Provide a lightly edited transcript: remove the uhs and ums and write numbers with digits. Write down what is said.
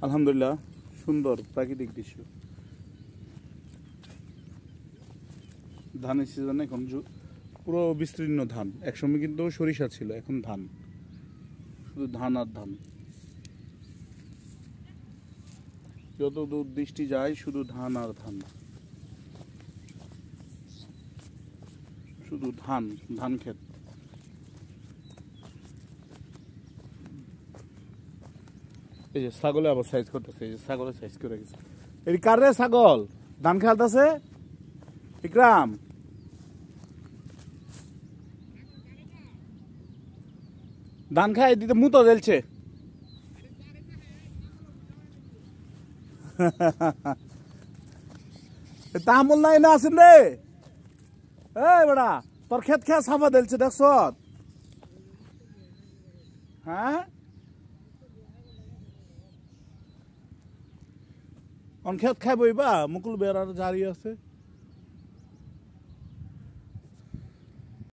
আলহামদুলিল্লাহ সুন্দর প্রাকৃতিক দৃশ্য। ধানের সিজনে এখন পুরো বিস্তীর্ণ ধান। একসময় কিন্তু সরিষা ছিল, এখন ধান, শুধু ধান আর ধান। যত দূর দৃষ্টি যায় শুধু ধান আর ধান, শুধু ধান, ধান ক্ষেত। এই যে ছাগলে আবার সাইজ করতেছে, এই যে ছাগলে সাইজ করে গেছে। এই কার রে ছাগল ধান খেলতেছে? ইকরাম, ধান খাই দিতে মুতো জ্বলছে। তাহমুল নাই না আছেন রে? এই বেড়া তোর ক্ষেত খেয়ে সাফা দিলছে দেখছ? হ্যাঁ, অন ক্ষেত খাই বইবা মুকুল বেড়ার জারি আছে।